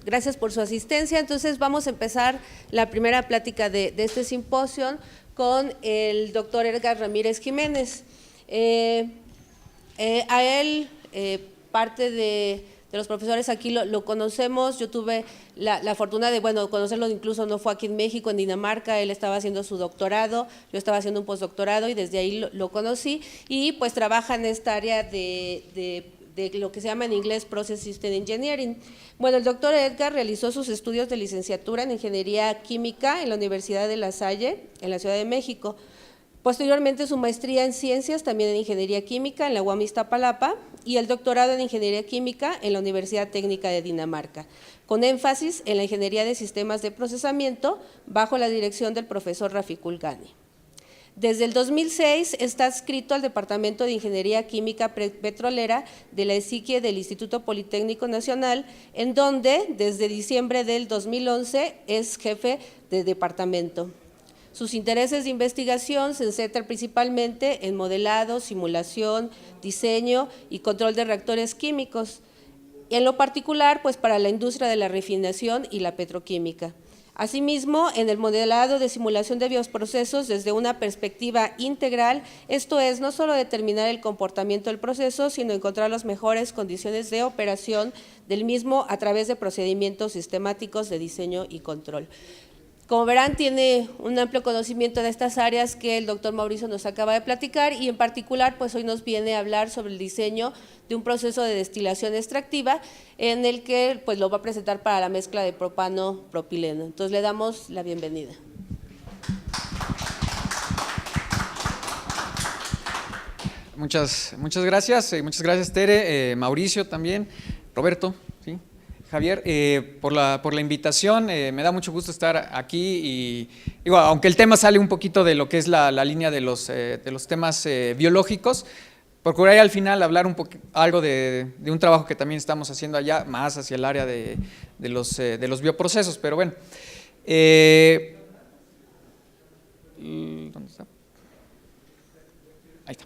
gracias por su asistencia. Entonces vamos a empezar la primera plática de este simposio con el doctor Edgar Ramírez Jiménez. A él, parte de los profesores aquí lo conocemos. Yo tuve la fortuna de, conocerlo, incluso no fue aquí en México, en Dinamarca. Él estaba haciendo su doctorado, yo estaba haciendo un postdoctorado y desde ahí lo conocí, y pues trabaja en esta área de lo que se llama en inglés Process System Engineering. Bueno, el doctor Edgar realizó sus estudios de licenciatura en Ingeniería Química en la Universidad de La Salle, en la Ciudad de México. Posteriormente su maestría en Ciencias, también en Ingeniería Química en la UAM Iztapalapa, y el doctorado en Ingeniería Química en la Universidad Técnica de Dinamarca, con énfasis en la Ingeniería de Sistemas de Procesamiento bajo la dirección del profesor Rafiqul Ghani. Desde el 2006 está adscrito al Departamento de Ingeniería Química Petrolera de la ESIQUIE del Instituto Politécnico Nacional, en donde desde diciembre del 2011 es jefe de departamento. Sus intereses de investigación se centran principalmente en modelado, simulación, diseño y control de reactores químicos, y en lo particular pues para la industria de la refinación y la petroquímica. Asimismo, en el modelado de simulación de bioprocesos desde una perspectiva integral, esto es, no solo determinar el comportamiento del proceso, sino encontrar las mejores condiciones de operación del mismo a través de procedimientos sistemáticos de diseño y control. Como verán, tiene un amplio conocimiento de estas áreas que el doctor Mauricio nos acaba de platicar, y en particular pues hoy nos viene a hablar sobre el diseño de un proceso de destilación extractiva en el que pues lo va a presentar para la mezcla de propano-propileno. Entonces le damos la bienvenida. Muchas gracias Tere, Mauricio también, Roberto, ¿sí? Javier, por la invitación. Me da mucho gusto estar aquí y digo, aunque el tema sale un poquito de lo que es la línea de los temas biológicos, procuraré al final hablar algo de un trabajo que también estamos haciendo allá, más hacia el área de los bioprocesos, pero bueno. ¿Dónde está? Ahí está.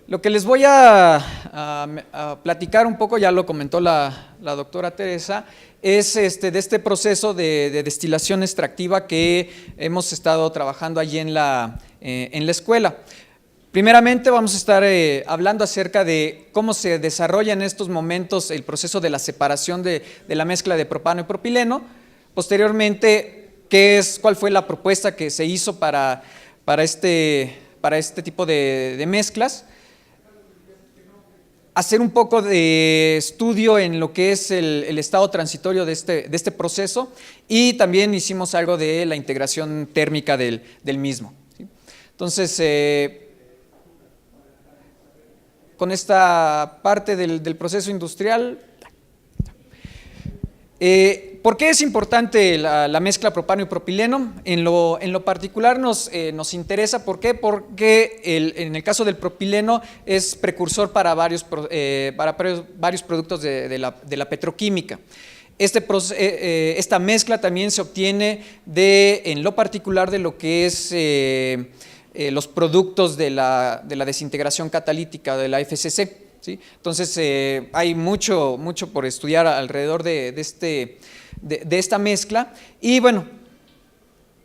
Lo que les voy a platicar un poco, ya lo comentó la doctora Teresa, es de este proceso de destilación extractiva que hemos estado trabajando allí en la escuela. Primeramente vamos a estar hablando acerca de cómo se desarrolla en estos momentos el proceso de la separación de la mezcla de propano y propileno. Posteriormente, cuál fue la propuesta que se hizo para este tipo de mezclas. Hacer un poco de estudio en lo que es el estado transitorio de este proceso, y también hicimos algo de la integración térmica del mismo, ¿sí? Entonces, con esta parte del proceso industrial, ¿por qué es importante la mezcla propano y propileno? En lo particular nos interesa. ¿Por qué? Porque en el caso del propileno es precursor para varios productos de la petroquímica. Esta mezcla también se obtiene en lo particular de lo que es los productos de la desintegración catalítica de la FCC. ¿Sí? Entonces hay mucho por estudiar alrededor de esta mezcla, y bueno,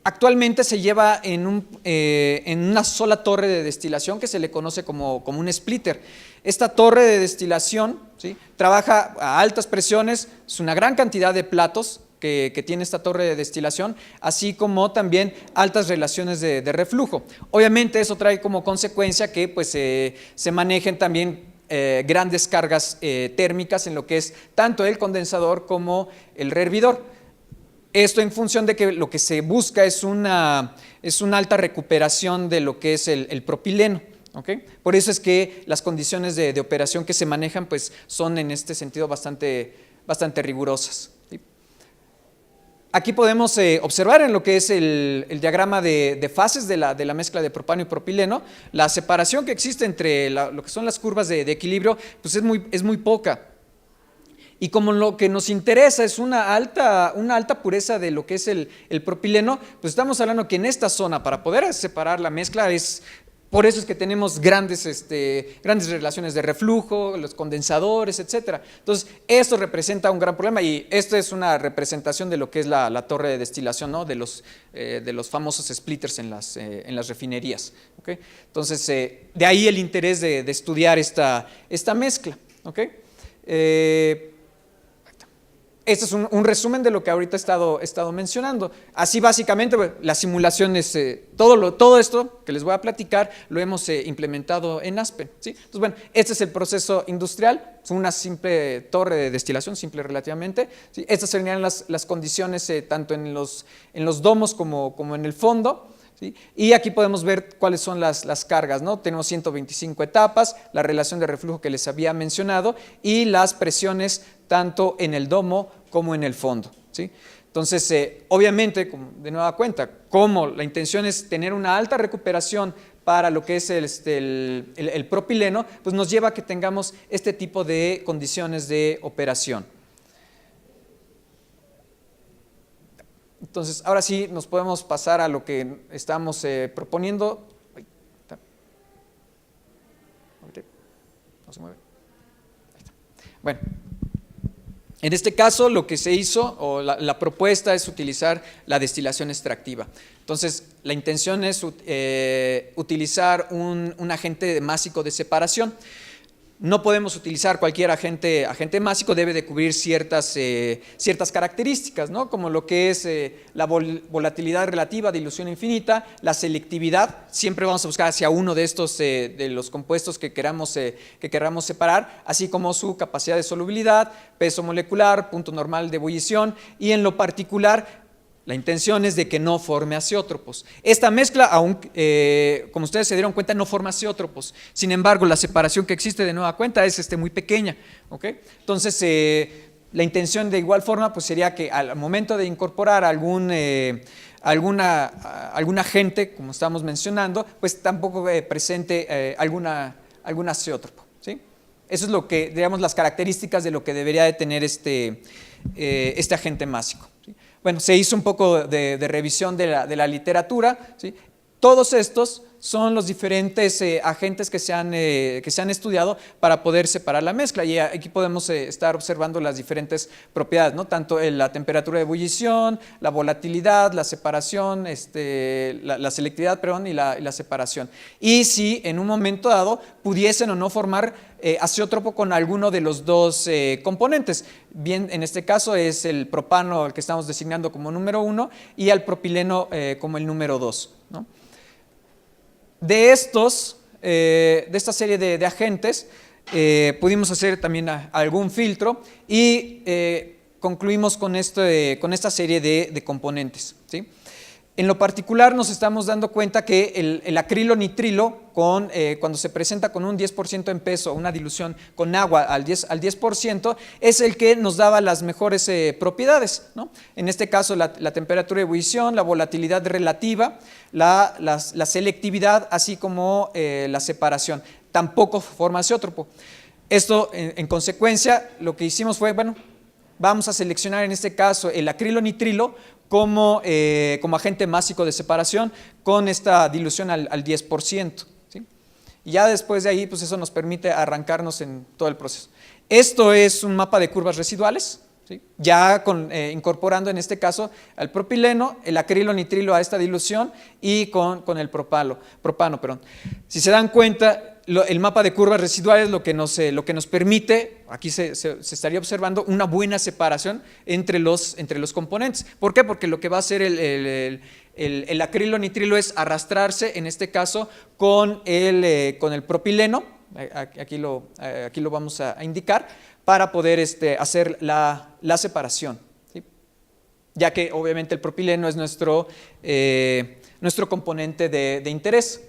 actualmente se lleva en una sola torre de destilación que se le conoce como un splitter. Esta torre de destilación, ¿sí?, trabaja a altas presiones, es una gran cantidad de platos que tiene esta torre de destilación, así como también altas relaciones de reflujo. Obviamente eso trae como consecuencia que pues, se manejen también grandes cargas térmicas en lo que es tanto el condensador como el rehervidor. Esto en función de que lo que se busca es una alta recuperación de lo que es el propileno, ¿okay? Por eso es que las condiciones de operación que se manejan pues, son en este sentido bastante rigurosas. Aquí podemos observar en lo que es el diagrama de fases de la mezcla de propano y propileno, la separación que existe entre lo que son las curvas de equilibrio, pues es muy poca. Y como lo que nos interesa es una alta pureza de lo que es el propileno, pues estamos hablando que en esta zona, para poder separar la mezcla, Por eso es que tenemos grandes relaciones de reflujo, los condensadores, etcétera. Entonces, esto representa un gran problema y esto es una representación de lo que es la torre de destilación, ¿no? de los famosos splitters en las refinerías. ¿Okay? Entonces, de ahí el interés de estudiar esta mezcla. ¿Okay? Este es un resumen de lo que ahorita he estado mencionando. Así básicamente las simulaciones, todo esto que les voy a platicar lo hemos implementado en Aspen. ¿Sí? Entonces, bueno, este es el proceso industrial, es una simple torre de destilación, simple relativamente. ¿Sí? Estas serían las condiciones tanto en los domos como en el fondo. ¿Sí? Y aquí podemos ver cuáles son las cargas, ¿no? Tenemos 125 etapas, la relación de reflujo que les había mencionado y las presiones tanto en el domo como en el fondo. ¿Sí? Entonces, obviamente, de nueva cuenta, como la intención es tener una alta recuperación para lo que es el propileno, pues nos lleva a que tengamos este tipo de condiciones de operación. Entonces, ahora sí nos podemos pasar a lo que estamos proponiendo. No se mueve. Ahí está. Bueno, en este caso lo que se hizo, o la propuesta es utilizar la destilación extractiva. Entonces, la intención es utilizar un agente másico de separación. No podemos utilizar cualquier agente másico, debe de cubrir ciertas características, ¿no? Como lo que es la volatilidad relativa, dilución infinita, la selectividad, siempre vamos a buscar hacia uno de estos, de los compuestos que queramos separar, así como su capacidad de solubilidad, peso molecular, punto normal de ebullición y en lo particular, la intención es de que no forme azeótropos. Esta mezcla, aún, como ustedes se dieron cuenta, no forma azeótropos. Sin embargo, la separación que existe de nueva cuenta es muy pequeña. ¿Okay? Entonces, la intención de igual forma pues, sería que al momento de incorporar algún agente, como estamos mencionando, pues tampoco presente algún azeótropo. ¿Sí? Eso es lo que, digamos, las características de lo que debería de tener este agente másico. ¿Sí? Bueno, se hizo un poco de revisión de la literatura. ¿Sí? Todos estos son los diferentes agentes que se han estudiado para poder separar la mezcla. Y aquí podemos estar observando las diferentes propiedades, ¿no? Tanto la temperatura de ebullición, la volatilidad, la separación, la selectividad, perdón, y la separación. Y si en un momento dado pudiesen o no formar azeótropo con alguno de los dos componentes. Bien, en este caso es el propano el que estamos designando como número 1 y al propileno como el número 2. ¿No? De esta serie de agentes pudimos hacer también algún filtro y concluimos con esta serie de componentes. ¿Sí? En lo particular nos estamos dando cuenta que el acrilonitrilo, cuando se presenta con un 10% en peso, una dilución con agua al 10%, es el que nos daba las mejores propiedades, ¿no? En este caso la temperatura de ebullición, la volatilidad relativa, la selectividad, así como la separación. Tampoco forma azeótropo. Esto, en consecuencia, lo que hicimos fue, bueno, vamos a seleccionar en este caso el acrilonitrilo como agente másico de separación con esta dilución al 10%. ¿Sí? Y ya después de ahí, pues eso nos permite arrancarnos en todo el proceso. Esto es un mapa de curvas residuales, ¿sí? Ya incorporando en este caso al propileno, el acrilonitrilo a esta dilución y con el propano. Si se dan cuenta, el mapa de curvas residuales lo que nos permite, aquí se estaría observando una buena separación entre los componentes. ¿Por qué? Porque lo que va a hacer el acrilonitrilo es arrastrarse, en este caso, con el propileno, aquí lo vamos a indicar, para poder hacer la separación. ¿Sí? Ya que obviamente el propileno es nuestro componente de interés.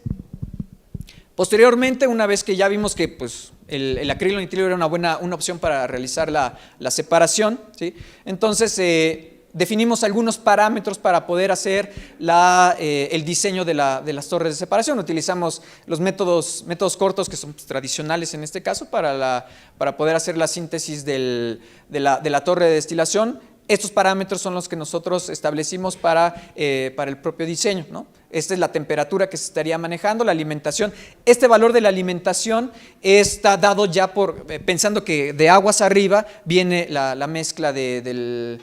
Posteriormente, una vez que ya vimos que pues, el acrilonitrilo era una opción para realizar la separación, ¿sí? Entonces definimos algunos parámetros para poder hacer el diseño de las torres de separación. Utilizamos los métodos cortos, que son pues, tradicionales en este caso, para poder hacer la síntesis de la torre de destilación. Estos parámetros son los que nosotros establecimos para el propio diseño, ¿no? Esta es la temperatura que se estaría manejando, la alimentación. Este valor de la alimentación está dado ya pensando que de aguas arriba viene la mezcla del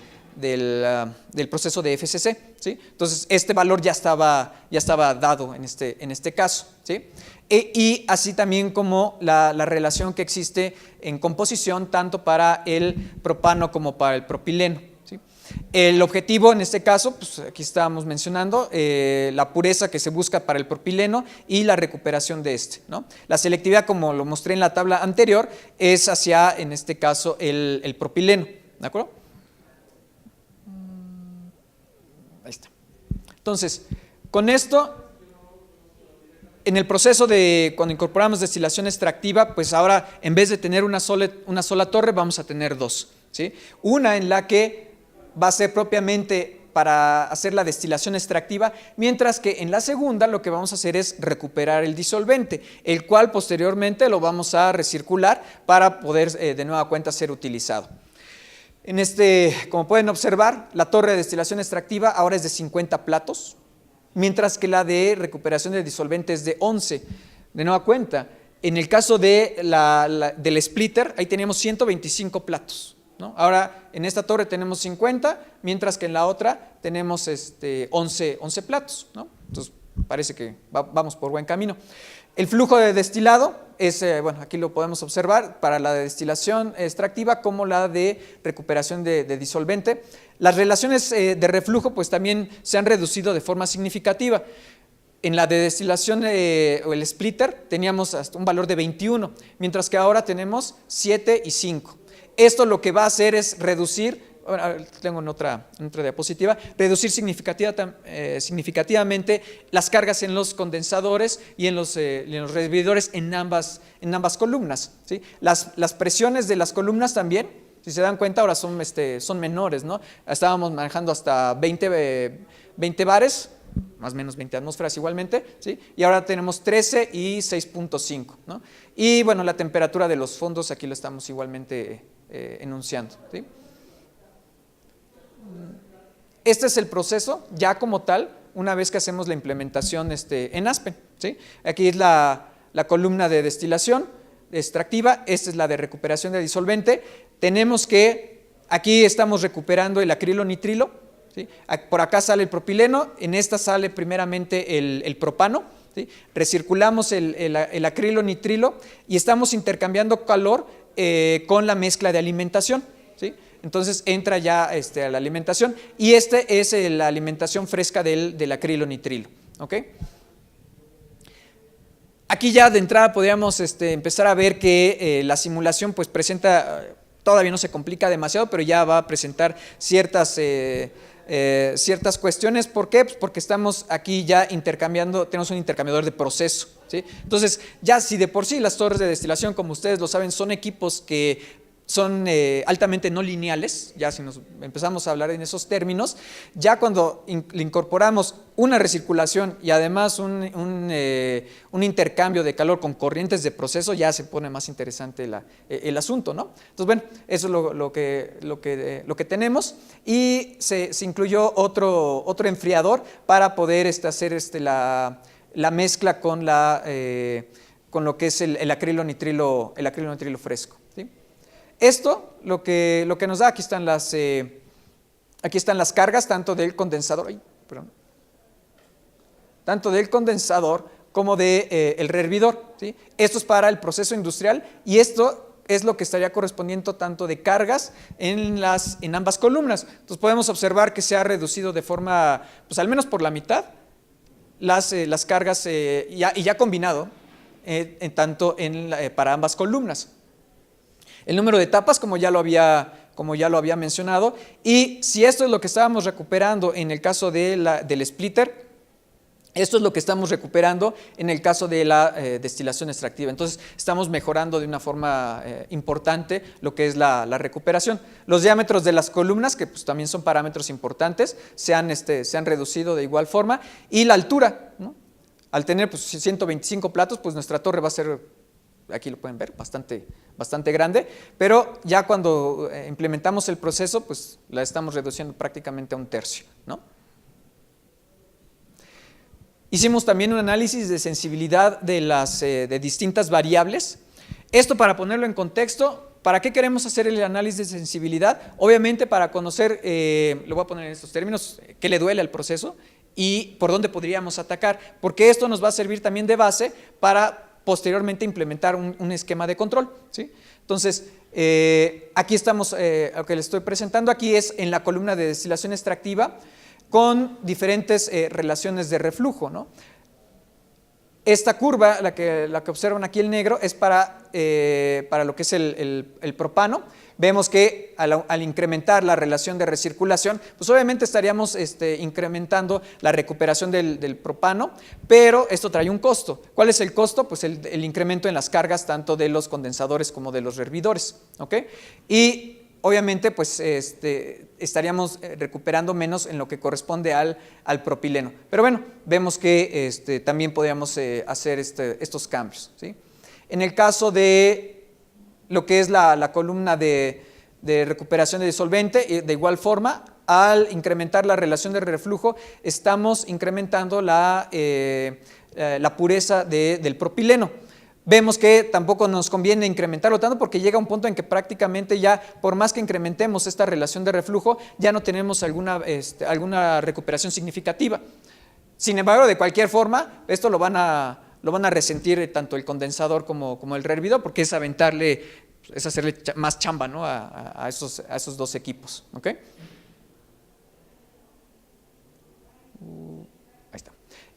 proceso de FCC, ¿sí? Entonces, este valor ya estaba dado en este caso, ¿sí? Y así también como la relación que existe en composición tanto para el propano como para el propileno, ¿sí? El objetivo en este caso, pues aquí estábamos mencionando, la pureza que se busca para el propileno y la recuperación de ¿no? La selectividad, como lo mostré en la tabla anterior, es hacia, en este caso, el propileno, ¿de acuerdo? Ahí está. Entonces, con esto, en el proceso de cuando incorporamos destilación extractiva, pues ahora en vez de tener una sola torre, vamos a tener dos, ¿sí? Una en la que va a ser propiamente para hacer la destilación extractiva, mientras que en la segunda lo que vamos a hacer es recuperar el disolvente, el cual posteriormente lo vamos a recircular para poder de nueva cuenta ser utilizado. Como pueden observar, la torre de destilación extractiva ahora es de 50 platos, mientras que la de recuperación de disolvente es de 11. De nueva cuenta, en el caso del splitter, ahí teníamos 125 platos, ¿no? Ahora, en esta torre tenemos 50, mientras que en la otra tenemos 11 platos, ¿no? Entonces, parece que vamos por buen camino. El flujo de destilado es, bueno, aquí lo podemos observar para la de destilación extractiva como la de recuperación de disolvente. Las relaciones de reflujo pues también se han reducido de forma significativa. En la de destilación o el splitter teníamos hasta un valor de 21, mientras que ahora tenemos 7 y 5. Esto lo que va a hacer es reducir, bueno, tengo en otra diapositiva, reducir significativamente las cargas en los condensadores y en los hervidores en ambas columnas, ¿sí? Las presiones de las columnas también, si se dan cuenta, ahora son menores, ¿no? Estábamos manejando hasta 20 bares, más o menos 20 atmósferas igualmente, ¿sí? Y ahora tenemos 13 y 6.5, ¿no? Y bueno, la temperatura de los fondos aquí lo estamos igualmente enunciando, ¿sí? Este es el proceso ya como tal, una vez que hacemos la implementación en Aspen, ¿sí? Aquí es la columna de destilación extractiva, esta es la de recuperación de disolvente. Tenemos que, aquí estamos recuperando el acrilonitrilo, ¿sí? Por acá sale el propileno, en esta sale primeramente el propano, ¿sí? Recirculamos el acrilonitrilo y estamos intercambiando calor con la mezcla de alimentación, ¿sí? Entonces entra ya a la alimentación y es la alimentación fresca del acrilonitrilo, ¿ok? Aquí ya de entrada podríamos empezar a ver que la simulación pues presenta, todavía no se complica demasiado, pero ya va a presentar ciertas cuestiones. ¿Por qué? Pues porque estamos aquí ya intercambiando, tenemos un intercambiador de proceso, ¿sí? Entonces, ya si de por sí las torres de destilación, como ustedes lo saben, son equipos que son altamente no lineales, ya si nos empezamos a hablar en esos términos, ya cuando le incorporamos una recirculación y además un intercambio de calor con corrientes de proceso, ya se pone más interesante el asunto, ¿no? Entonces, bueno, eso es lo que tenemos y se incluyó otro enfriador para poder hacer la mezcla con lo que es el acrilonitrilo fresco, ¿sí? Esto lo que nos da, aquí están las cargas tanto del condensador, como del rehervidor, ¿sí? Esto es para el proceso industrial y esto es lo que estaría correspondiendo tanto de cargas en ambas columnas. Entonces podemos observar que se ha reducido de forma, pues al menos por la mitad, las cargas y ya combinado para ambas columnas. El número de etapas, como ya lo había mencionado, y si esto es lo que estábamos recuperando en el caso del splitter, esto es lo que estamos recuperando en el caso de la destilación extractiva. Entonces estamos mejorando de una forma importante lo que es la recuperación. Los diámetros de las columnas, que pues también son parámetros importantes, se han reducido de igual forma, y la altura, ¿no? Al tener pues 125 platos, pues nuestra torre va a ser aquí lo pueden ver, bastante grande, pero ya cuando implementamos el proceso, pues la estamos reduciendo prácticamente a 1/3, ¿no? Hicimos también un análisis de sensibilidad de distintas variables. Esto, para ponerlo en contexto, ¿para qué queremos hacer el análisis de sensibilidad? Obviamente para conocer, lo voy a poner en estos términos, qué le duele al proceso y por dónde podríamos atacar, porque esto nos va a servir también de base para posteriormente implementar un esquema de control, ¿sí? Entonces, aquí estamos, lo que les estoy presentando aquí es en la columna de destilación extractiva con diferentes relaciones de reflujo, ¿no? Esta curva, la que observan aquí el negro, es para lo que es el propano. Vemos que al incrementar la relación de recirculación, pues obviamente estaríamos incrementando la recuperación del propano, pero esto trae un costo. ¿Cuál es el costo? Pues el incremento en las cargas tanto de los condensadores como de los hervidores, ¿ok? Y obviamente pues estaríamos recuperando menos en lo que corresponde al propileno. Pero bueno, vemos que también podríamos hacer estos cambios, ¿sí? En el caso de lo que es la columna de recuperación de disolvente, de igual forma, al incrementar la relación de reflujo, estamos incrementando la pureza del propileno. Vemos que tampoco nos conviene incrementarlo tanto porque llega un punto en que prácticamente ya, por más que incrementemos esta relación de reflujo, ya no tenemos alguna recuperación significativa. Sin embargo, de cualquier forma, esto lo van a resentir tanto el condensador como el rehervidor, porque es hacerle más chamba, ¿no? a esos dos equipos, ¿ok? Ahí está.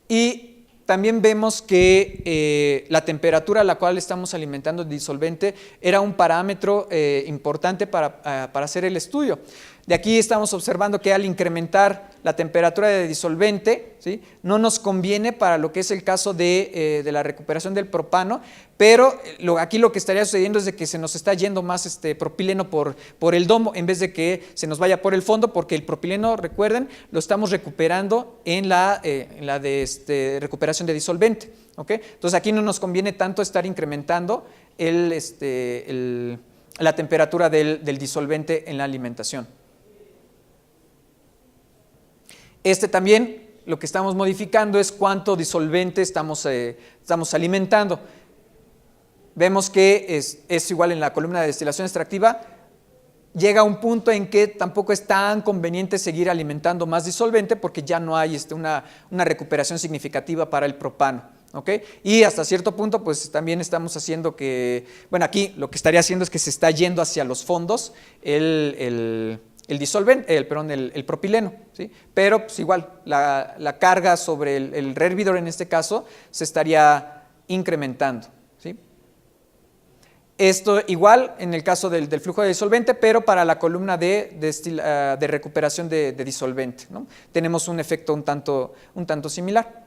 Y también vemos que la temperatura a la cual estamos alimentando el disolvente era un parámetro importante para hacer el estudio. De aquí estamos observando que al incrementar la temperatura de disolvente, ¿sí?, no nos conviene para lo que es el caso de la recuperación del propano, pero aquí lo que estaría sucediendo es de que se nos está yendo más propileno por el domo en vez de que se nos vaya por el fondo, porque el propileno, recuerden, lo estamos recuperando en la de recuperación de disolvente, ¿ok? Entonces aquí no nos conviene tanto estar incrementando la temperatura del disolvente en la alimentación. También lo que estamos modificando es cuánto disolvente estamos alimentando. Vemos que es igual en la columna de destilación extractiva, llega a un punto en que tampoco es tan conveniente seguir alimentando más disolvente porque ya no hay una recuperación significativa para el propano, ¿ok? Y hasta cierto punto pues también estamos haciendo que, bueno, aquí lo que estaría haciendo es que se está yendo hacia los fondos el propileno, ¿sí? Pero pues igual la carga sobre el rehervidor en este caso se estaría incrementando, ¿sí? Esto igual en el caso del flujo de disolvente, pero para la columna de recuperación de disolvente, ¿no? Tenemos un efecto un tanto similar.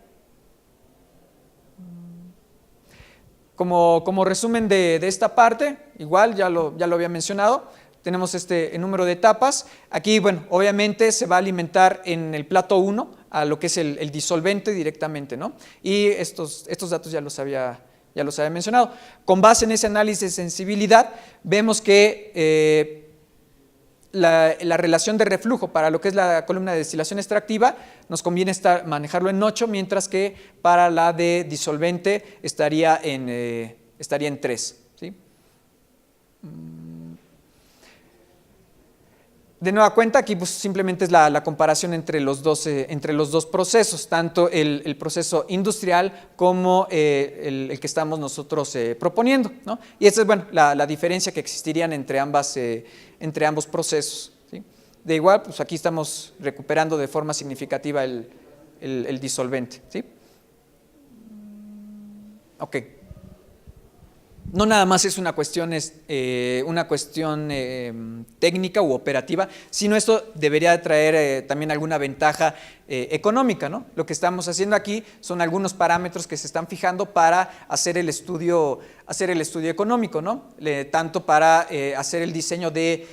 Como resumen de esta parte, igual ya lo había mencionado, tenemos número de etapas. Aquí, bueno, obviamente se va a alimentar en el plato 1 a lo que es el disolvente directamente, ¿no? Y estos datos ya los había mencionado. Con base en ese análisis de sensibilidad, vemos que la relación de reflujo para lo que es la columna de destilación extractiva nos conviene manejarlo en 8, mientras que para la de disolvente estaría en 3, ¿sí? De nueva cuenta, aquí pues simplemente es la comparación entre los dos procesos, tanto el proceso industrial como el que estamos nosotros proponiendo, ¿no? Y esta es, bueno, la diferencia que existirían entre ambos procesos, ¿sí? De igual, pues aquí estamos recuperando de forma significativa el disolvente, ¿sí? Ok. No nada más es una cuestión técnica u operativa, sino esto debería traer también alguna ventaja económica, ¿no? Lo que estamos haciendo aquí son algunos parámetros que se están fijando para hacer el estudio económico, ¿no? Tanto para hacer el diseño de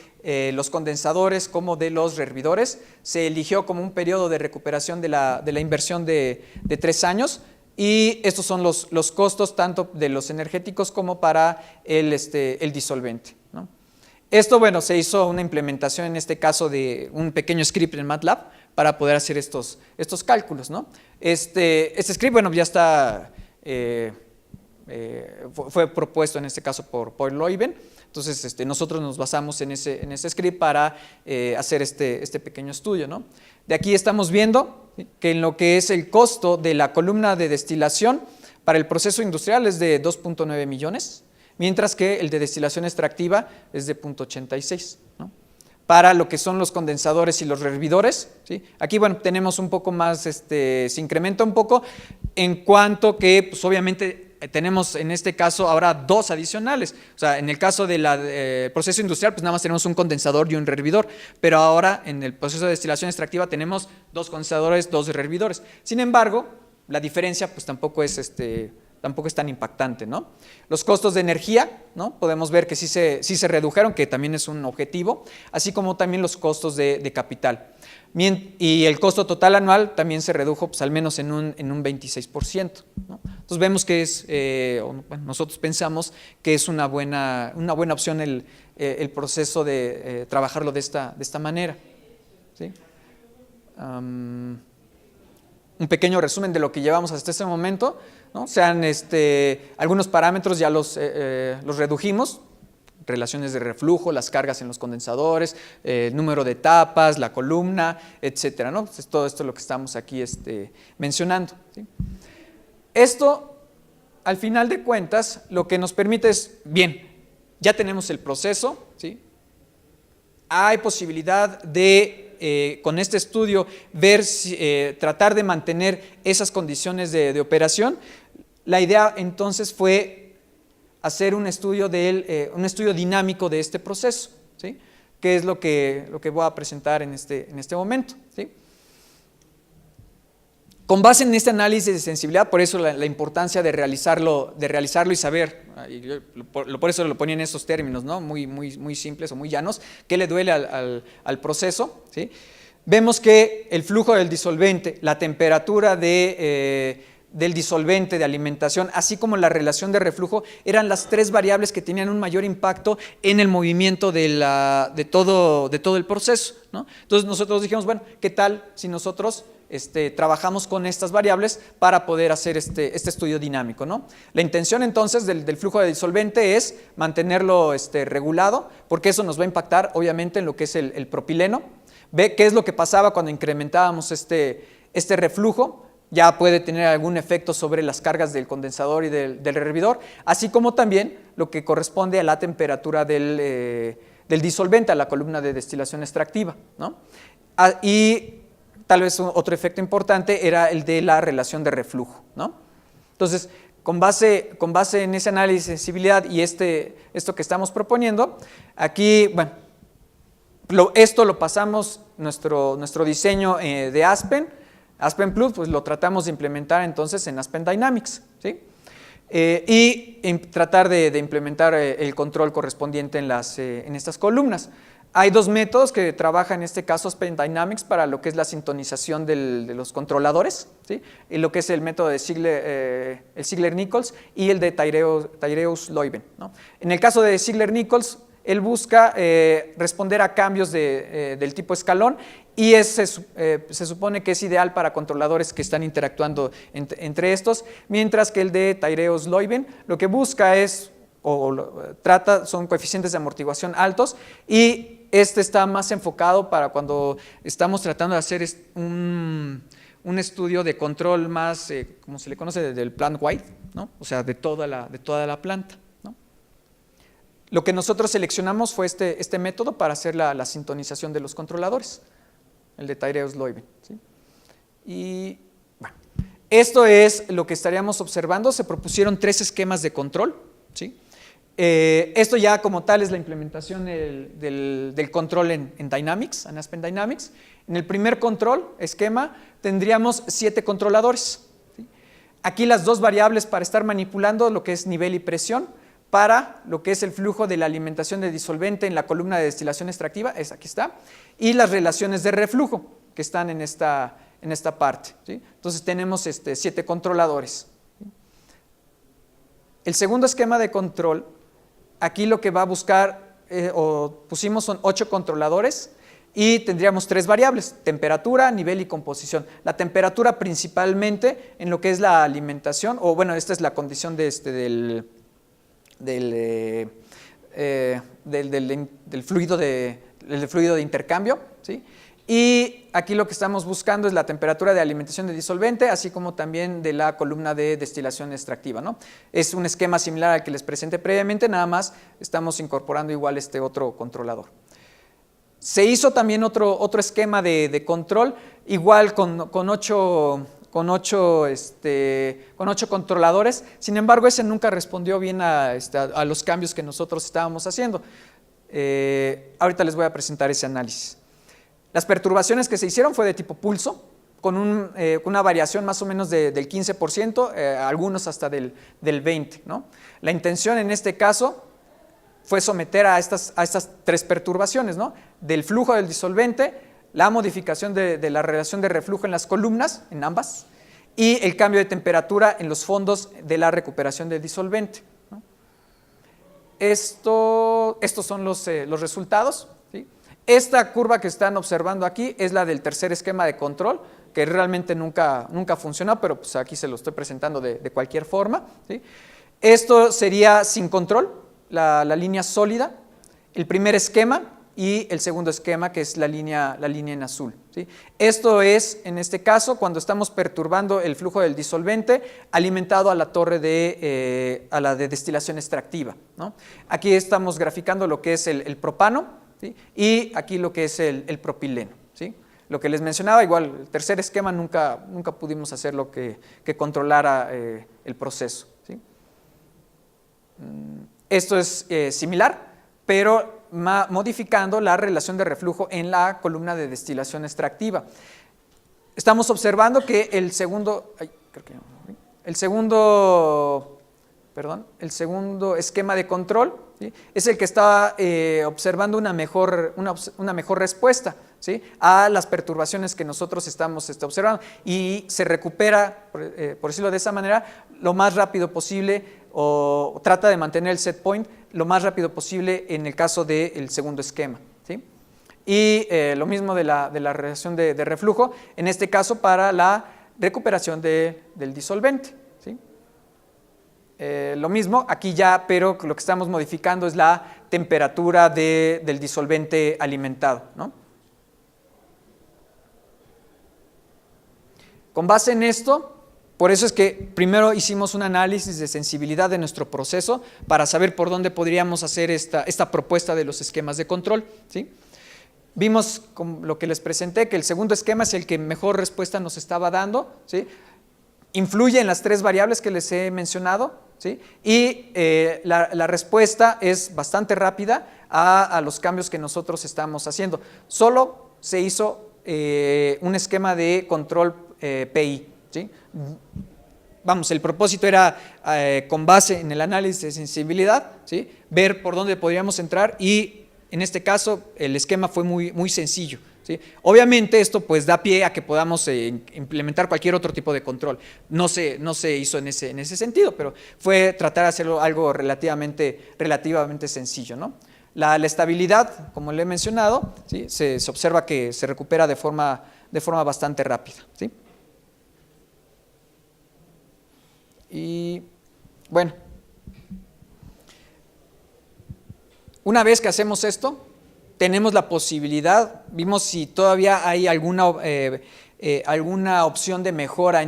los condensadores como de los rehervidores. Se eligió como un periodo de recuperación de la inversión de 3 años. y estos son los costos tanto de los energéticos como para el disolvente, ¿no? Esto, bueno, se hizo una implementación en este caso de un pequeño script en MATLAB para poder hacer estos cálculos, ¿no? Este script, bueno, ya está, fue propuesto en este caso por Leuven. Entonces nosotros nos basamos en ese script para hacer este pequeño estudio, ¿no? De aquí estamos viendo que en lo que es el costo de la columna de destilación para el proceso industrial es de 2.9 millones, mientras que el de destilación extractiva es de 0.86, ¿no? Para lo que son los condensadores y los rehervidores, ¿sí? Aquí, bueno, tenemos un poco más, se incrementa un poco en cuanto que, pues obviamente, tenemos en este caso ahora dos adicionales. O sea, en el caso del proceso industrial, pues nada más tenemos un condensador y un rehervidor, pero ahora en el proceso de destilación extractiva tenemos dos condensadores, dos rehervidores. Sin embargo, la diferencia pues tampoco es tan impactante, ¿no? Los costos de energía, ¿no? Podemos ver que sí se redujeron, que también es un objetivo, así como también los costos de capital. Y el costo total anual también se redujo pues, al menos en un 26%, ¿no? Entonces vemos que bueno, nosotros pensamos que es una buena opción el proceso de trabajarlo de esta manera, ¿sí? Un pequeño resumen de lo que llevamos hasta este momento, ¿no? Sean algunos parámetros ya los redujimos, relaciones de reflujo, las cargas en los condensadores, número de etapas, la columna, etcétera, ¿no? Entonces, todo esto es lo que estamos aquí mencionando, ¿sí? Esto, al final de cuentas, lo que nos permite es, bien, ya tenemos el proceso, ¿sí? Hay posibilidad de, con este estudio, ver tratar de mantener esas condiciones de operación. La idea entonces fue hacer un estudio dinámico de este proceso, ¿sí? Que es lo que voy a presentar en este momento, ¿sí? Con base en este análisis de sensibilidad, por eso la importancia de realizarlo y saber, por eso lo ponía en esos términos, ¿no? Muy simples o muy llanos, qué le duele al proceso, ¿sí? Vemos que el flujo del disolvente, la temperatura del disolvente de alimentación, así como la relación de reflujo, eran las tres variables que tenían un mayor impacto en el movimiento de todo el proceso, ¿no? Entonces nosotros dijimos, bueno, ¿qué tal si nosotros trabajamos con estas variables para poder hacer este estudio dinámico, ¿no? La intención entonces del flujo de disolvente es mantenerlo regulado, porque eso nos va a impactar obviamente en lo que es el propileno. Ve qué es lo que pasaba cuando incrementábamos este reflujo. Ya puede tener algún efecto sobre las cargas del condensador y del rehervidor, así como también lo que corresponde a la temperatura del disolvente, a la columna de destilación extractiva, ¿no? Y tal vez otro efecto importante era el de la relación de reflujo, ¿no? Entonces, con base en ese análisis de sensibilidad y esto que estamos proponiendo, aquí, bueno, esto lo pasamos, nuestro diseño de Aspen Plus, pues lo tratamos de implementar entonces en Aspen Dynamics, ¿sí? Y tratar de implementar el control correspondiente en estas columnas. Hay dos métodos que trabaja en este caso Aspen Dynamics para lo que es la sintonización de los controladores, ¿sí? Y lo que es el método de Ziegler-Nichols y el de Tyreusz-Leuven, ¿no? En el caso de Ziegler-Nichols, él busca responder a cambios del tipo escalón y se supone que es ideal para controladores que están interactuando entre estos, mientras que el de Tyreusz-Leuven lo que busca es, son coeficientes de amortiguación altos y está más enfocado para cuando estamos tratando de hacer un estudio de control más, como se le conoce, del plant-wide, ¿no? O sea, de toda la planta, ¿no? Lo que nosotros seleccionamos fue este método para hacer la sintonización de los controladores, el de Tyreusz-Leuven, ¿sí? Y bueno, esto es lo que estaríamos observando. Se propusieron 3 esquemas de control, ¿sí? Esto ya como tal es la implementación del control en Dynamics, en Aspen Dynamics. En el primer esquema tendríamos 7 controladores, ¿sí? Aquí las 2 variables para estar manipulando lo que es nivel y presión, para lo que es el flujo de la alimentación de disolvente en la columna de destilación extractiva, aquí está, y las relaciones de reflujo que están en esta parte, ¿sí? Entonces tenemos 7 controladores. El segundo esquema de control, aquí lo que va a buscar, o pusimos son 8 controladores y tendríamos 3 variables, temperatura, nivel y composición. La temperatura principalmente en lo que es la alimentación, o bueno, esta es la condición de del fluido de intercambio, ¿sí? Y aquí lo que estamos buscando es la temperatura de alimentación de disolvente, así como también de la columna de destilación extractiva, ¿no? Es un esquema similar al que les presenté previamente, nada más estamos incorporando igual este otro controlador. Se hizo también otro esquema de control, igual con 8 controladores, sin embargo ese nunca respondió bien a los cambios que nosotros estábamos haciendo. Ahorita les voy a presentar ese análisis. Las perturbaciones que se hicieron fue de tipo pulso, con una variación más o menos del 15%, algunos hasta del 20%, ¿no? La intención en este caso fue someter a estas 3 perturbaciones, ¿no? Del flujo del disolvente, la modificación de la relación de reflujo en las columnas, en ambas, y el cambio de temperatura en los fondos de la recuperación del disolvente, ¿no? Estos son los resultados, ¿sí? Esta curva que están observando aquí es la del tercer esquema de control, que realmente nunca funcionó, pero pues aquí se lo estoy presentando de cualquier forma, ¿sí? Esto sería sin control, la línea sólida, el primer esquema y el segundo esquema, que es la línea en azul, ¿sí? Esto es, en este caso, cuando estamos perturbando el flujo del disolvente alimentado a la torre de destilación extractiva, ¿no? Aquí estamos graficando lo que es el propano, ¿sí? Y aquí lo que es el propileno, ¿sí? Lo que les mencionaba, igual, el tercer esquema nunca pudimos hacer lo que controlara el proceso, ¿sí? Esto es similar, pero modificando la relación de reflujo en la columna de destilación extractiva. Estamos observando que el segundo esquema de control, ¿sí? Es el que está observando una mejor respuesta, ¿sí? A las perturbaciones que nosotros estamos observando, y se recupera, por decirlo de esa manera, lo más rápido posible, o trata de mantener el set point lo más rápido posible en el caso del segundo esquema, ¿sí? Y lo mismo de la relación de reflujo, en este caso para la recuperación del disolvente, ¿sí? Lo mismo aquí ya, pero lo que estamos modificando es la temperatura del disolvente alimentado, ¿no? Con base en esto, por eso es que primero hicimos un análisis de sensibilidad de nuestro proceso para saber por dónde podríamos hacer esta propuesta de los esquemas de control, ¿sí? Vimos, con lo que les presenté, que el segundo esquema es el que mejor respuesta nos estaba dando, ¿sí? Influye en las 3 variables que les he mencionado, ¿sí? Y la respuesta es bastante rápida a los cambios que nosotros estamos haciendo. Solo se hizo un esquema de control PI, ¿sí? Vamos, el propósito era, con base en el análisis de sensibilidad, ¿sí? Ver por dónde podríamos entrar, y en este caso el esquema fue muy sencillo, ¿sí? Obviamente esto pues da pie a que podamos implementar cualquier otro tipo de control. No se hizo en ese sentido, pero fue tratar de hacerlo algo relativamente sencillo, ¿no? La estabilidad, como le he mencionado, ¿sí? Se observa que se recupera de forma bastante rápida, ¿sí? Y bueno, una vez que hacemos esto, tenemos la posibilidad, vimos si todavía hay alguna opción de mejora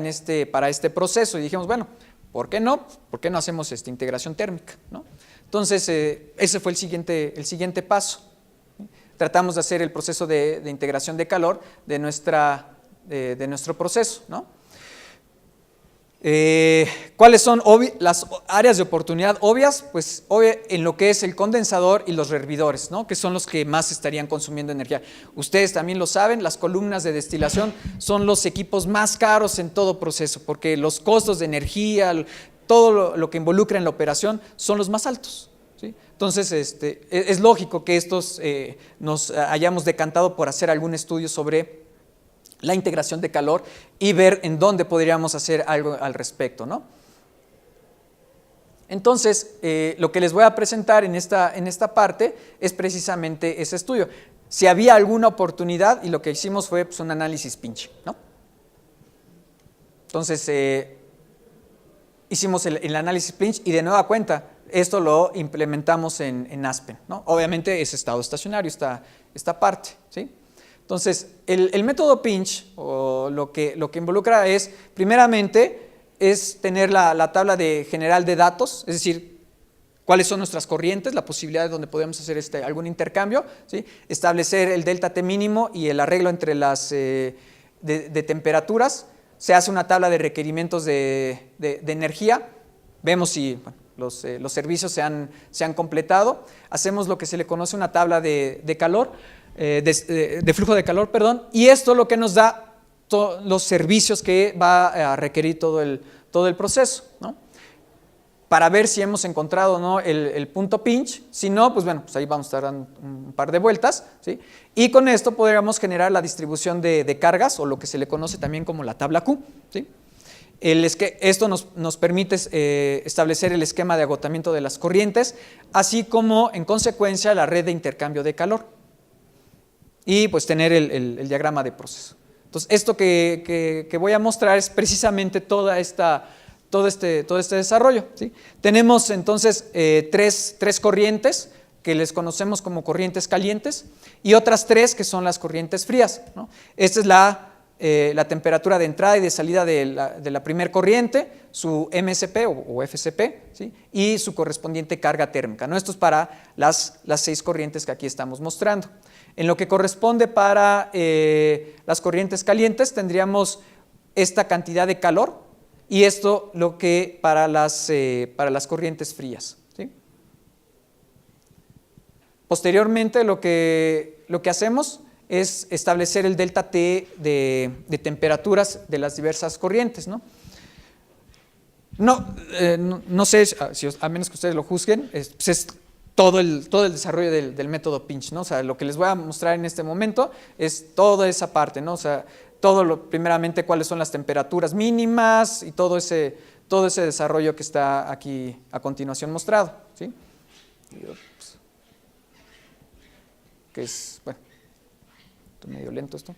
para este proceso, y dijimos, bueno, ¿por qué no? ¿Por qué no hacemos integración térmica, ¿no? Entonces, ese fue el siguiente paso. Tratamos de hacer el proceso de integración de calor de nuestro proceso, ¿no? ¿Cuáles son las áreas de oportunidad obvias? Pues en lo que es el condensador y los hervidores, ¿no? Que son los que más estarían consumiendo energía. Ustedes también lo saben, las columnas de destilación son los equipos más caros en todo proceso, porque los costos de energía, todo lo que involucra en la operación son los más altos, ¿sí? Entonces es lógico que nos hayamos decantado por hacer algún estudio sobre la integración de calor y ver en dónde podríamos hacer algo al respecto, ¿no? Entonces, lo que les voy a presentar en esta parte es precisamente ese estudio. Si había alguna oportunidad, y lo que hicimos fue pues, un análisis pinch, ¿no? Entonces, hicimos el análisis pinch y de nueva cuenta, esto lo implementamos en Aspen, ¿no? Obviamente es estado estacionario esta parte, ¿sí? Entonces, el método pinch, o lo que involucra es, primeramente, es tener la tabla general de datos, es decir, cuáles son nuestras corrientes, la posibilidad de donde podemos hacer algún intercambio, ¿sí? Establecer el delta T mínimo y el arreglo entre las de temperaturas. Se hace una tabla de requerimientos de energía, vemos si los servicios se han completado, hacemos lo que se le conoce una tabla de calor, de flujo de calor, perdón, y esto lo que nos da los servicios que va a requerir todo el proceso, ¿no? Para ver si hemos encontrado o no el punto pinch. Si no, pues bueno, pues ahí vamos a estar dando un par de vueltas, ¿sí? Y con esto podríamos generar la distribución de cargas, o lo que se le conoce también como la tabla Q, ¿sí? Esto nos permite establecer el esquema de agotamiento de las corrientes, así como en consecuencia la red de intercambio de calor, y pues tener el diagrama de proceso. Entonces, esto que voy a mostrar es precisamente todo este desarrollo, ¿sí? Tenemos entonces tres corrientes que les conocemos como corrientes calientes y otras tres que son las corrientes frías, ¿no? Esta es la temperatura de entrada y de salida de la primera corriente, su MSP o FSP, ¿sí? Y su correspondiente carga térmica, ¿no? Esto es para las 6 corrientes que aquí estamos mostrando. En lo que corresponde para las corrientes calientes tendríamos esta cantidad de calor y esto lo que para las corrientes frías, ¿sí? Posteriormente lo que hacemos es establecer el delta T de temperaturas de las diversas corrientes, ¿no? No sé, a menos que ustedes lo juzguen, pues es todo el desarrollo del método pinch, ¿no? O sea, lo que les voy a mostrar en este momento es toda esa parte, ¿no? O sea, primeramente cuáles son las temperaturas mínimas y todo ese desarrollo que está aquí a continuación mostrado, ¿sí? Que es, bueno, está medio lento esto.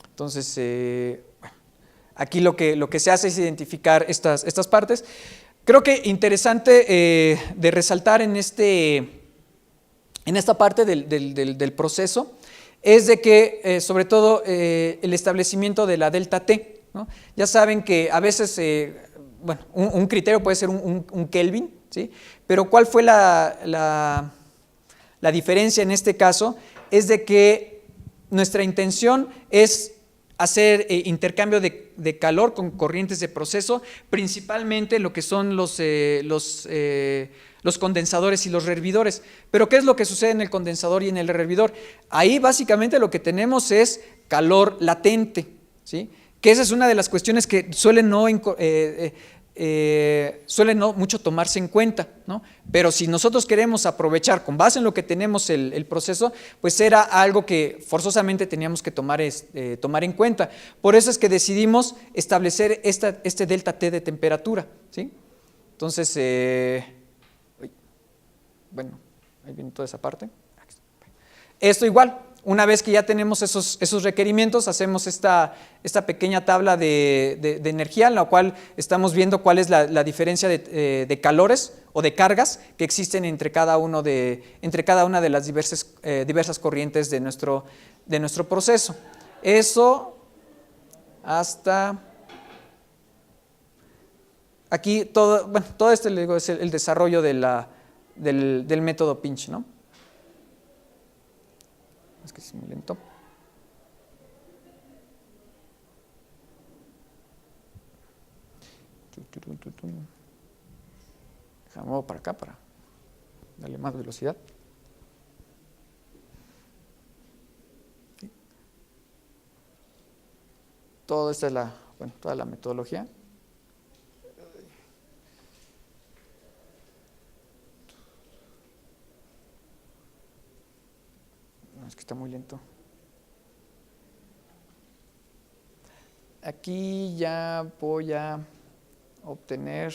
Entonces, aquí lo que se hace es identificar estas partes. Creo que interesante de resaltar en esta parte del proceso es de que, sobre todo, el establecimiento de la delta T, ¿no? Ya saben que a veces, bueno, un criterio puede ser un Kelvin, ¿sí? Pero ¿cuál fue la diferencia en este caso? Es de que nuestra intención es hacer intercambio de calor con corrientes de proceso, principalmente lo que son los condensadores y los rehervidores. Pero ¿qué es lo que sucede en el condensador y en el rehervidor? Ahí básicamente lo que tenemos es calor latente, ¿sí? Que esa es una de las cuestiones que suelen no mucho tomarse en cuenta, ¿no? Pero si nosotros queremos aprovechar con base en lo que tenemos el proceso, pues era algo que forzosamente teníamos que tomar en cuenta. Por eso es que decidimos establecer este delta T de temperatura, ¿sí? Entonces, bueno, ahí viene toda esa parte. Esto igual. Una vez que ya tenemos esos requerimientos, hacemos esta pequeña tabla de energía, en la cual estamos viendo cuál es la diferencia de calores o de cargas que existen entre cada una de las diversas corrientes de nuestro proceso. Eso hasta aquí, todo esto es el desarrollo del método pinch, ¿no? Es que es muy lento. Déjame para acá para darle más velocidad. Toda esta es toda la metodología. es que está muy lento. Aquí ya voy a obtener.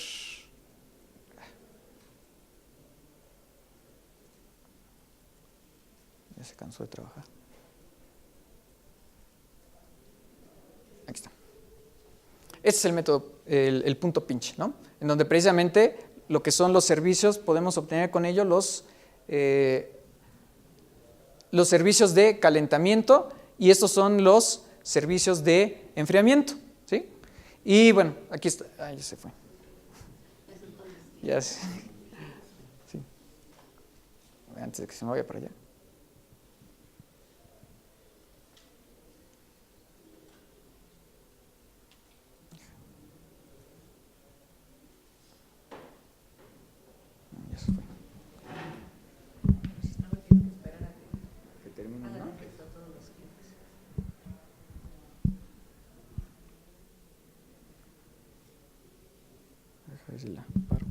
Ya se cansó de trabajar. Aquí está. Este es el método, el punto pinch, ¿no? En donde precisamente lo que son los servicios, podemos obtener con ello los servicios de calentamiento, y estos son los servicios de enfriamiento, ¿sí? Y bueno, aquí está, ya se fue. Ya se, sí. Antes de que se me vaya para allá. Ya se fue. Que termine, ¿no? Deja ver si la paro.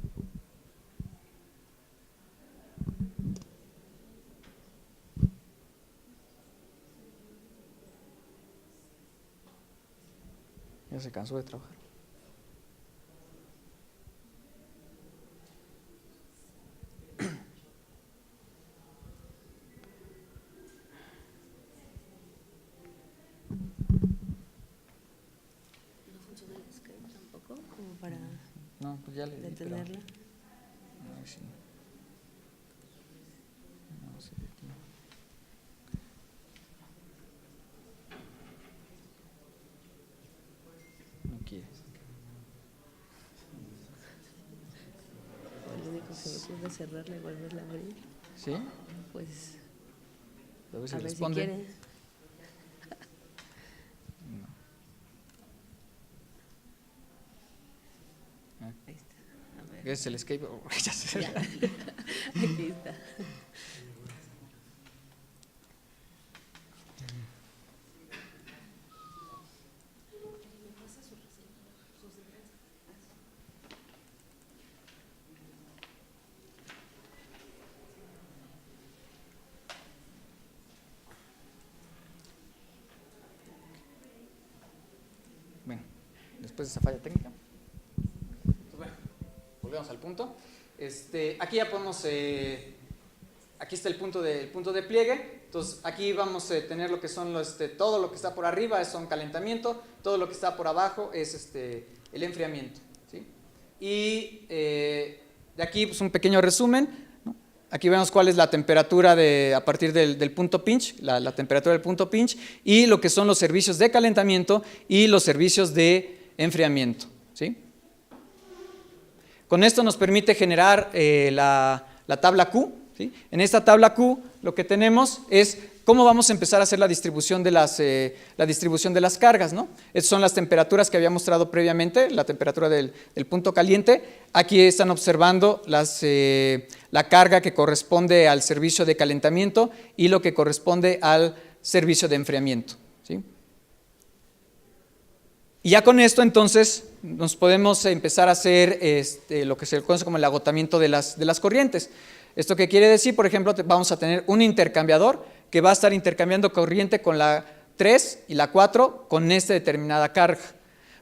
Ya se cansó de trabajar. No funciona el Skype tampoco, como para No, pues ya le di, detenerla. Pero, ay, sí. No sé de aquí. No quiere. Lo único que me ocurre es cerrarla y volverla a abrir. ¿Sí? Pues A ver si a ver si responde. quiere. No. Ah, Ahí está. A ver. es el escape. Oh, ya se- Ya. Aquí está. Bueno, después de esa falla técnica. Pues bueno, volvemos al punto. Aquí ya podemos, aquí está el punto de pliegue. Entonces aquí vamos a tener lo que son todo lo que está por arriba son calentamiento, todo lo que está por abajo es el enfriamiento, ¿sí? Y de aquí pues un pequeño resumen, ¿no? Aquí vemos cuál es la temperatura a partir del punto pinch, la temperatura del punto pinch, y lo que son los servicios de calentamiento y los servicios de enfriamiento, ¿sí? Con esto nos permite generar la tabla Q, ¿sí? En esta tabla Q lo que tenemos es cómo vamos a empezar a hacer la distribución de las cargas, ¿no? Estas son las temperaturas que había mostrado previamente, la temperatura del punto caliente. Aquí están observando la carga que corresponde al servicio de calentamiento y lo que corresponde al servicio de enfriamiento, ¿sí? Y ya con esto entonces nos podemos empezar a hacer lo que se conoce como el agotamiento de las corrientes. ¿Esto qué quiere decir? Por ejemplo, vamos a tener un intercambiador que va a estar intercambiando corriente con la 3 y la 4 con esta determinada carga.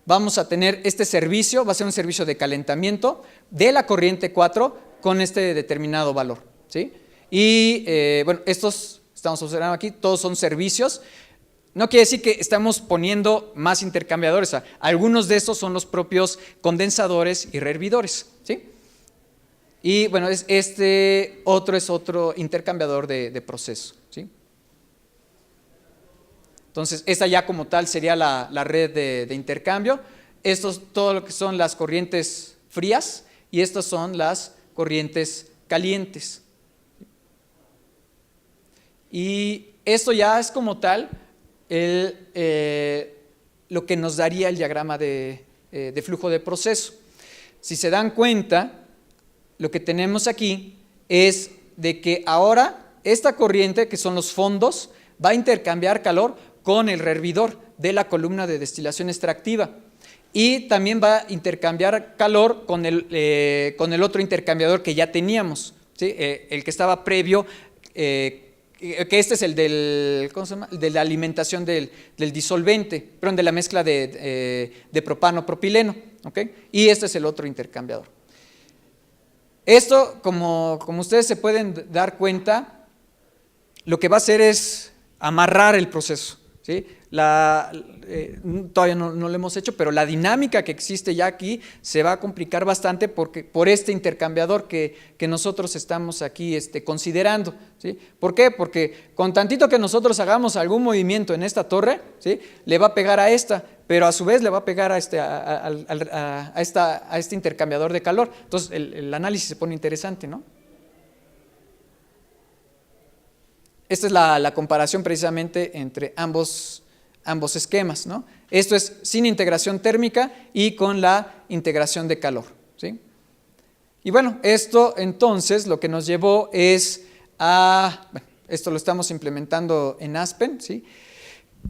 Vamos a tener este servicio, va a ser un servicio de calentamiento de la corriente 4 con este determinado valor, ¿sí? Y bueno, estos estamos observando aquí, todos son servicios. No quiere decir que estamos poniendo más intercambiadores, algunos de estos son los propios condensadores y rehervidores, ¿sí? Y bueno, otro es otro intercambiador de proceso, ¿sí? Entonces, esta ya como tal sería la red de intercambio. Esto es todo lo que son las corrientes frías y estas son las corrientes calientes. Y esto ya es como tal lo que nos daría el diagrama de flujo de proceso. Si se dan cuenta, lo que tenemos aquí es de que ahora esta corriente, que son los fondos, va a intercambiar calor con el rehervidor de la columna de destilación extractiva y también va a intercambiar calor con el otro intercambiador que ya teníamos, ¿sí? El que estaba previo, que este es el del, ¿cómo se llama? El de la alimentación del disolvente, perdón, de la mezcla de propano-propileno, ¿ok? Y este es el otro intercambiador. Esto, como ustedes se pueden dar cuenta, lo que va a hacer es amarrar el proceso, ¿sí? Todavía no lo hemos hecho, pero la dinámica que existe ya aquí se va a complicar bastante por este intercambiador que nosotros estamos aquí considerando, ¿sí? ¿Por qué? Porque con tantito que nosotros hagamos algún movimiento en esta torre, ¿sí? Le va a pegar a esta, pero a su vez le va a pegar a este intercambiador de calor. Entonces el análisis se pone interesante, ¿no? Esta es la comparación precisamente entre ambos esquemas, ¿no? Esto es sin integración térmica y con la integración de calor, ¿sí? Y bueno, esto entonces lo que nos llevó es bueno, esto lo estamos implementando en Aspen, ¿sí?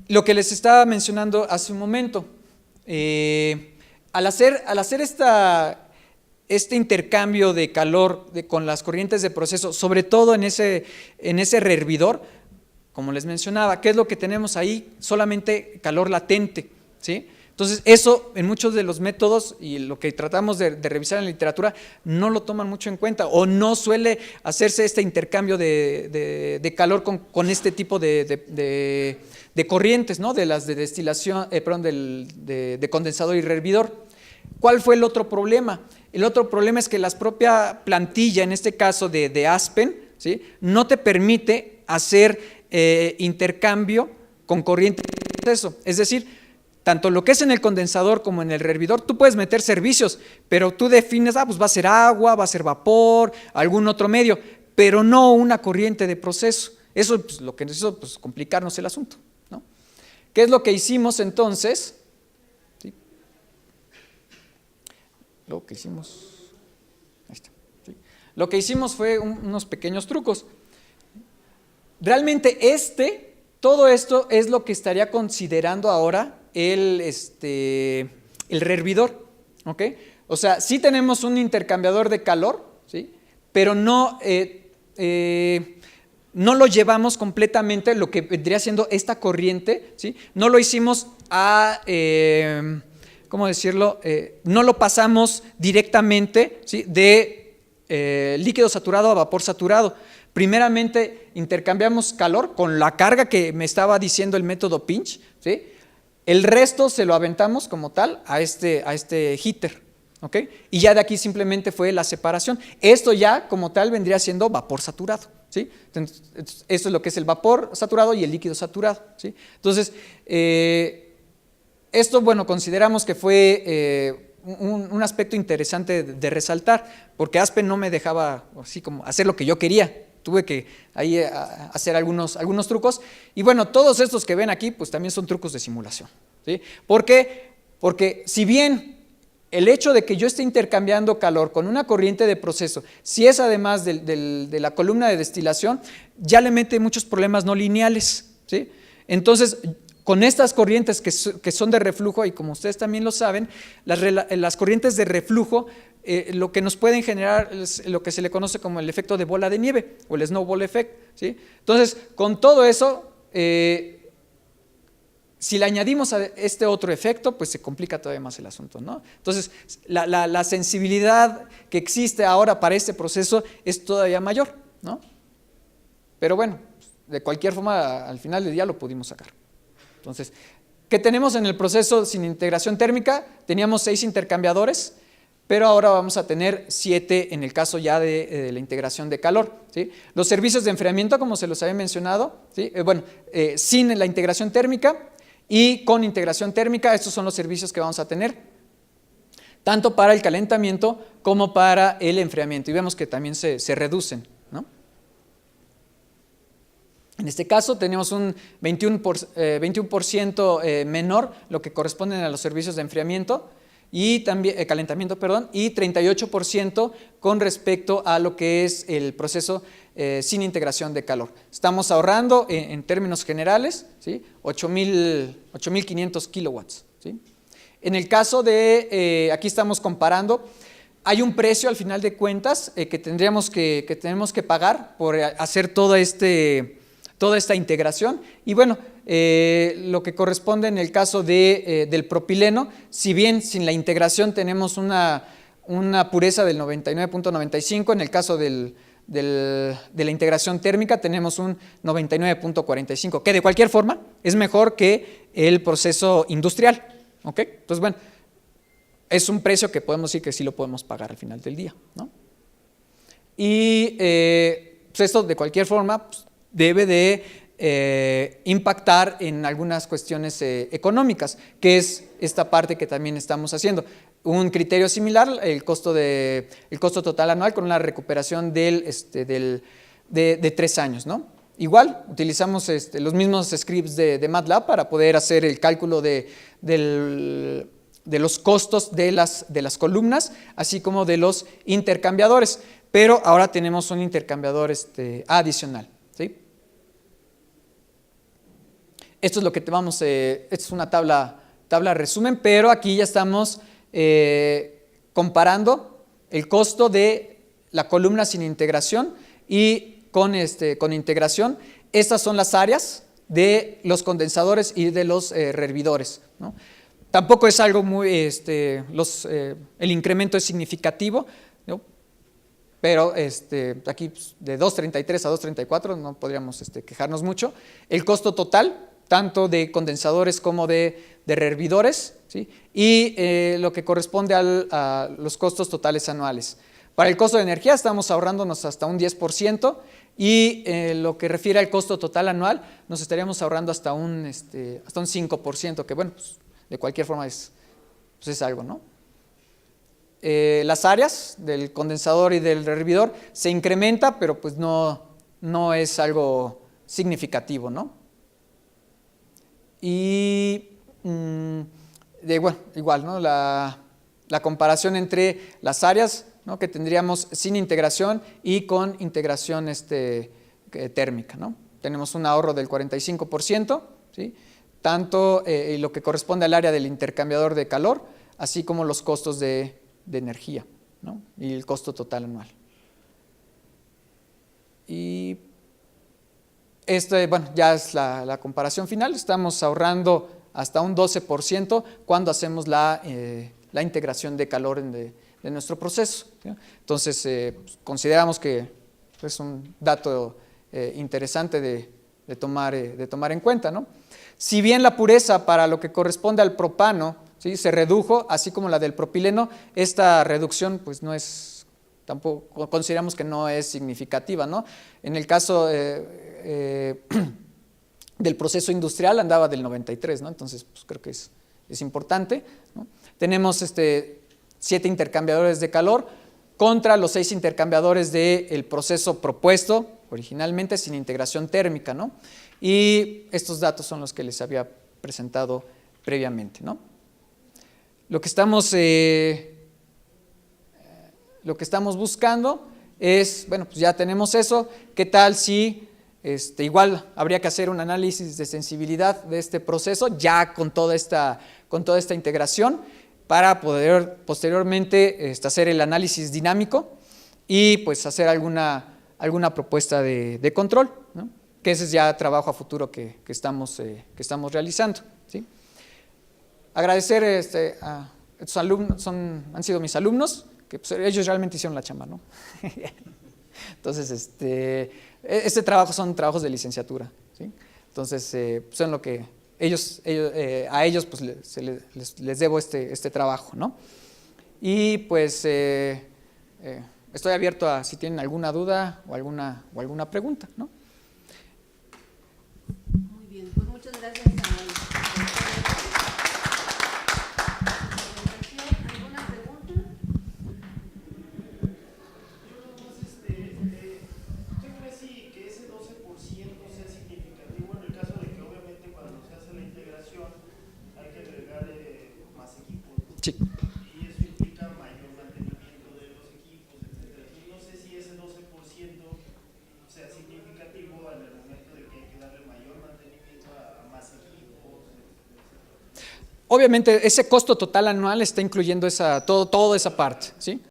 Lo que les estaba mencionando hace un momento, al hacer este intercambio de calor con las corrientes de proceso, sobre todo en ese rehervidor, como les mencionaba, ¿qué es lo que tenemos ahí? Solamente calor latente, ¿sí? Entonces eso en muchos de los métodos y lo que tratamos de revisar en la literatura no lo toman mucho en cuenta, o no suele hacerse este intercambio de calor con este tipo de corrientes, ¿no? De las de destilación, de condensador y rehervidor. ¿Cuál fue el otro problema? El otro problema es que la propia plantilla, en este caso de Aspen, ¿sí? No te permite hacer intercambio con corriente de proceso. Es decir, tanto lo que es en el condensador como en el rehervidor, tú puedes meter servicios, pero tú defines, pues va a ser agua, va a ser vapor, algún otro medio, pero no una corriente de proceso. Eso pues, lo que nos hizo pues, complicarnos el asunto, ¿no? ¿Qué es lo que hicimos entonces? ¿Sí? Lo que hicimos, ahí está, ¿sí? Lo que hicimos fue unos pequeños trucos. Realmente todo esto es lo que estaría considerando ahora el rehervidor, ¿ok? O sea, sí tenemos un intercambiador de calor, ¿sí? Pero no lo llevamos completamente, lo que vendría siendo esta corriente, ¿sí? No lo hicimos ¿cómo decirlo? No lo pasamos directamente, ¿sí? De líquido saturado a vapor saturado. Primeramente intercambiamos calor con la carga que me estaba diciendo el método pinch, ¿sí? El resto se lo aventamos como tal a este heater, ¿ok? Y ya de aquí simplemente fue la separación. Esto ya como tal vendría siendo vapor saturado, ¿sí? Entonces, esto es lo que es el vapor saturado y el líquido saturado, ¿sí? Entonces, esto, bueno, consideramos que fue un aspecto interesante de resaltar, porque Aspen no me dejaba así como hacer lo que yo quería. Tuve que ahí hacer algunos trucos, y bueno, todos estos que ven aquí pues también son trucos de simulación, ¿sí? ¿Por qué? Porque si bien el hecho de que yo esté intercambiando calor con una corriente de proceso, si es además de la columna de destilación, ya le mete muchos problemas no lineales, ¿sí? Entonces, con estas corrientes que son de reflujo, y como ustedes también lo saben, las corrientes de reflujo lo que nos pueden generar es lo que se le conoce como el efecto de bola de nieve o el snowball effect, ¿sí? Entonces, con todo eso, si le añadimos a este otro efecto, pues se complica todavía más el asunto, ¿no? Entonces, la sensibilidad que existe ahora para este proceso es todavía mayor, ¿no? Pero bueno, de cualquier forma, al final del día lo pudimos sacar. Entonces, ¿qué tenemos en el proceso sin integración térmica? Teníamos 6 intercambiadores, pero ahora vamos a tener 7 en el caso ya de la integración de calor, ¿sí? Los servicios de enfriamiento, como se los había mencionado, ¿sí? Sin la integración térmica y con integración térmica, estos son los servicios que vamos a tener, tanto para el calentamiento como para el enfriamiento, y vemos que también se reducen, ¿no? En este caso tenemos un 21% menor, lo que corresponden a los servicios de enfriamiento, y también calentamiento, perdón, y 38% con respecto a lo que es el proceso sin integración de calor. Estamos ahorrando en términos generales, ¿sí? 8.500 kilowatts, ¿sí? En el caso de, aquí estamos comparando, hay un precio al final de cuentas que tenemos que pagar por hacer todo este toda esta integración. Y bueno, lo que corresponde en el caso del propileno, si bien sin la integración tenemos una pureza del 99.95, en el caso de la integración térmica tenemos un 99.45, que de cualquier forma es mejor que el proceso industrial. ¿Ok? Entonces, bueno, es un precio que podemos decir que sí lo podemos pagar al final del día, ¿no? Y pues esto de cualquier forma pues, debe de impactar en algunas cuestiones económicas, que es esta parte que también estamos haciendo. Un criterio similar, el costo total anual con una recuperación de 3 años, ¿no? Igual, utilizamos los mismos scripts de MATLAB para poder hacer el cálculo de los costos de las columnas, así como de los intercambiadores, pero ahora tenemos un intercambiador adicional, ¿sí? Esto es lo que esto es una tabla resumen, pero aquí ya estamos comparando el costo de la columna sin integración y con integración. Estas son las áreas de los condensadores y de los rehervidores, ¿no? Tampoco es algo muy, el incremento es significativo, ¿no? Pero aquí pues, de 2.33 a 2.34 no podríamos quejarnos mucho. El costo total, tanto de condensadores como de rehervidores, ¿sí? Y lo que corresponde a los costos totales anuales. Para el costo de energía estamos ahorrándonos hasta un 10% y lo que refiere al costo total anual nos estaríamos ahorrando hasta un 5%, que bueno, pues, de cualquier forma es algo, ¿no? Las áreas del condensador y del rehervidor se incrementa, pero pues no es algo significativo, ¿no? Y bueno, igual, ¿no? La comparación entre las áreas, ¿no? Que tendríamos sin integración y con integración térmica, ¿no? Tenemos un ahorro del 45%, ¿sí? Tanto lo que corresponde al área del intercambiador de calor, así como los costos de energía, ¿no? Y el costo total anual. Y bueno, ya es la comparación final. Estamos ahorrando hasta un 12% cuando hacemos la integración de calor de nuestro proceso, ¿sí? Entonces, pues, consideramos que es un dato interesante de tomar en cuenta, ¿no? Si bien la pureza para lo que corresponde al propano, ¿sí? Se redujo, así como la del propileno, esta reducción pues no es, tampoco consideramos que no es significativa, ¿no? En el caso del proceso industrial andaba del 93, ¿no? Entonces pues creo que es importante, ¿no? Tenemos 7 intercambiadores de calor contra los 6 intercambiadores del proceso propuesto originalmente sin integración térmica, ¿no? Y estos datos son los que les había presentado previamente, ¿no? Lo que estamos buscando es, bueno, pues ya tenemos eso, ¿qué tal si igual habría que hacer un análisis de sensibilidad de este proceso ya con toda esta integración para poder posteriormente hacer el análisis dinámico y pues hacer alguna propuesta de control, ¿no? Que ese es ya trabajo a futuro que estamos realizando, ¿sí? Agradecer a estos alumnos, han sido mis alumnos, que pues, ellos realmente hicieron la chamba, ¿no? Entonces, este trabajo son trabajos de licenciatura, ¿sí? Entonces, pues, son lo que a ellos pues, les debo este trabajo, ¿no? Y pues estoy abierto a si tienen alguna duda o alguna pregunta, ¿no? Muy bien, pues muchas gracias. ¿Alguna pregunta? ¿Usted cree que ese 12% sea significativo en el caso de que obviamente cuando se hace la integración hay que agregar más equipos, ¿no? Sí. Y eso implica mayor mantenimiento de los equipos, etcétera? Entonces no sé si ese 12% sea significativo en el momento de que hay que darle mayor mantenimiento a más equipos, etcétera. Obviamente ese costo total anual está incluyendo toda esa parte, ¿sí?